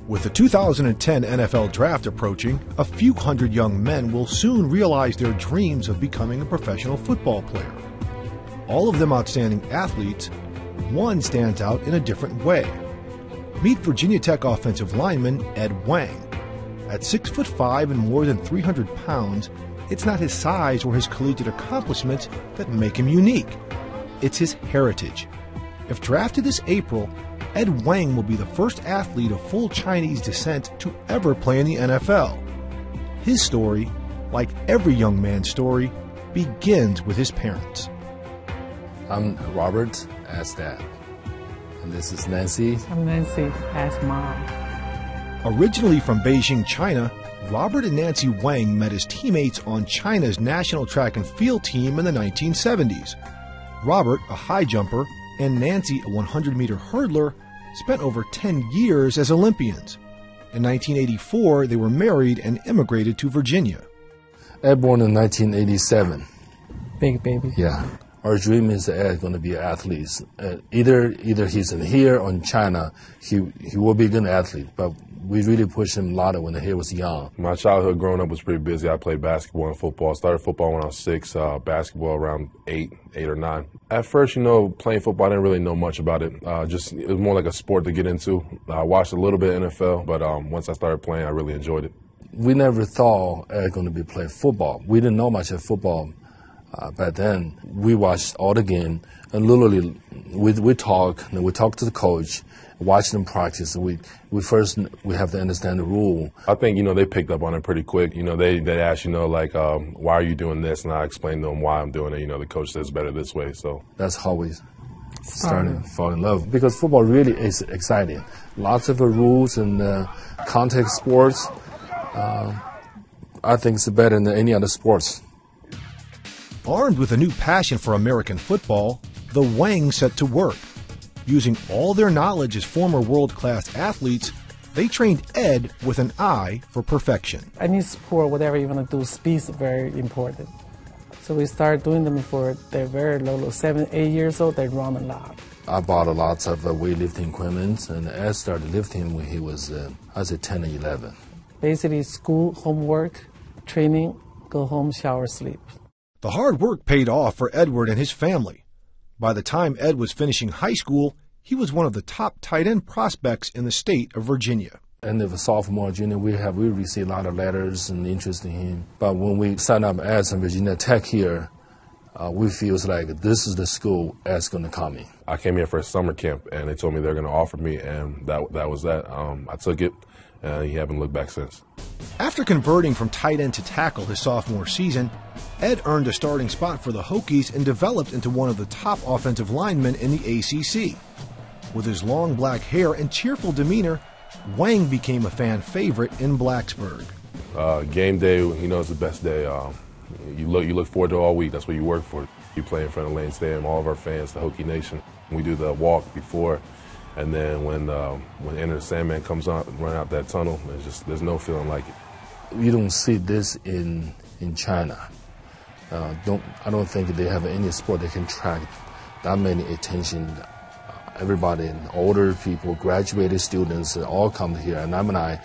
With the 2010 NFL Draft approaching, a few hundred young men will soon realize their dreams of becoming a professional football player. All of them outstanding athletes, one stands out in a different way. Meet Virginia Tech offensive lineman Ed Wang. At 6'5" and more than 300 pounds, it's not his size or his collegiate accomplishments that make him unique. It's his heritage. If drafted this April, Ed Wang will be the first athlete of full Chinese descent to ever play in the NFL. His story, like every young man's story, begins with his parents. I'm Robert as dad, and this is Nancy. I'm Nancy as mom. Originally from Beijing, China, Robert and Nancy Wang met as teammates on China's national track and field team in the 1970s. Robert, a high jumper, and Nancy, a 100-meter hurdler, spent over 10 years as Olympians. In 1984, they were married and immigrated to Virginia. Ed born in 1987. Big baby. Yeah. Our dream is that Ed going to be an athlete. Either he's in here or in China, he will be a good athlete. But we really pushed him a lot when he was young. My childhood growing up was pretty busy. I played basketball and football. I started football when I was 6, basketball around 8 or 9. At first, playing football, I didn't really know much about it. It was more like a sport to get into. I watched a little bit of NFL, but once I started playing, I really enjoyed it. We never thought Ed going to be playing football. We didn't know much of football. Back then, we watched all the game, and literally, we talk to the coach, watch them practice. We have to understand the rule. I think they picked up on it pretty quick. They ask why are you doing this, and I explained to them why I'm doing it. The coach says better this way. So that's how we started to fall in love, because football really is exciting. Lots of rules and contact sports. I think it's better than any other sports. Armed with a new passion for American football, the Wang set to work. Using all their knowledge as former world-class athletes, they trained Ed with an eye for perfection. Any sport, whatever you want to do, speed is very important. So we started doing them before they're very little, 7, 8 years old, they run a lot. I bought lots of weightlifting equipment, and Ed started lifting when he was, 10 or 11. Basically, school, homework, training, go home, shower, sleep. The hard work paid off for Edward and his family. By the time Ed was finishing high school, he was one of the top tight end prospects in the state of Virginia. And as a sophomore, junior, we received a lot of letters and interest in him. But when we signed up as Virginia Tech here, we feel like this is the school Ed's going to come in. I came here for a summer camp, and they told me they're going to offer me, and that was that. I took it, and he haven't looked back since. After converting from tight end to tackle his sophomore season, Ed earned a starting spot for the Hokies and developed into one of the top offensive linemen in the ACC. With his long black hair and cheerful demeanor, Wang became a fan favorite in Blacksburg. Game day, is the best day. You look forward to it all week. That's what you work for. You play in front of Lane Stadium, all of our fans, the Hokie Nation. We do the walk before, and then when Enter the Sandman comes out and run out that tunnel, there's no feeling like it. You don't see this in China. I don't think they have any sport that can attract that many attention. Everybody, older people, graduated students, all come here. And alumni,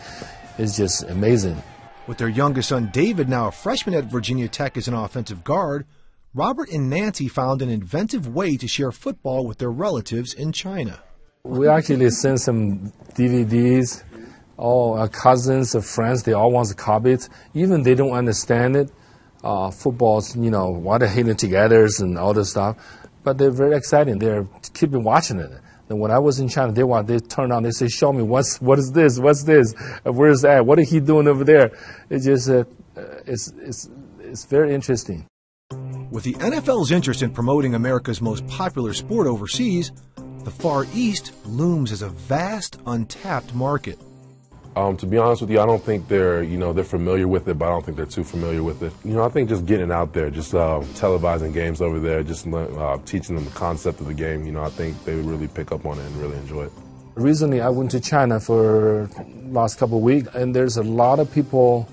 it's just amazing. With their youngest son David, now a freshman at Virginia Tech as an offensive guard, Robert and Nancy found an inventive way to share football with their relatives in China. We actually sent some DVDs. All our cousins, friends, they all want to copy it. Even they don't understand it. Football's, why they're hitting together and all this stuff. But they're very exciting. They're keeping watching it. And when I was in China, they turn on, they say, show me, what is this? What's this? Where's that? What is he doing over there? It's just, it's very interesting. With the NFL's interest in promoting America's most popular sport overseas, the Far East looms as a vast, untapped market. To be honest with you, I don't think they're familiar with it, but I don't think they're too familiar with it. I think just getting out there, just televising games over there, just teaching them the concept of the game, I think they would really pick up on it and really enjoy it. Recently, I went to China for last couple of weeks, and there's a lot of people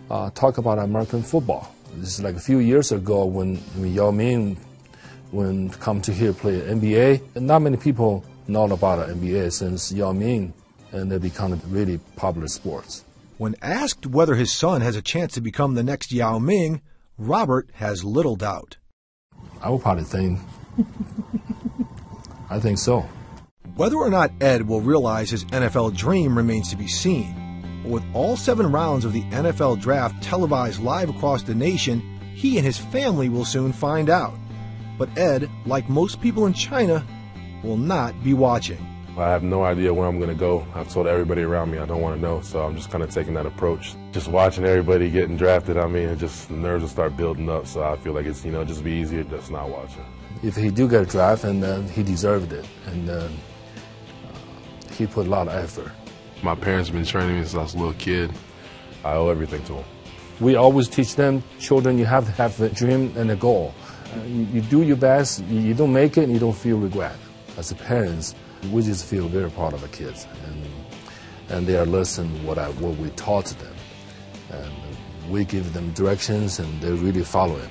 talk about American football. This is like a few years ago when Yao Ming come to here play NBA, and not many people know about NBA since Yao Ming and they become really popular sports. When asked whether his son has a chance to become the next Yao Ming, Robert has little doubt. I would probably think, I think so. Whether or not Ed will realize his NFL dream remains to be seen. But with all 7 rounds of the NFL draft televised live across the nation, he and his family will soon find out. But Ed, like most people in China, will not be watching. I have no idea where I'm going to go. I've told everybody around me I don't want to know, so I'm just kind of taking that approach. Just watching everybody getting drafted, I mean, the nerves will start building up, so I feel like it's, just be easier just not watching. If he do get drafted, and he deserved it, and he put a lot of effort. My parents have been training me since I was a little kid. I owe everything to them. We always teach them, children, you have to have a dream and a goal. You do your best, you don't make it, you don't feel regret. As parents, we just feel very proud of the kids, and they are listening what we taught them, and we give them directions, and they really follow it.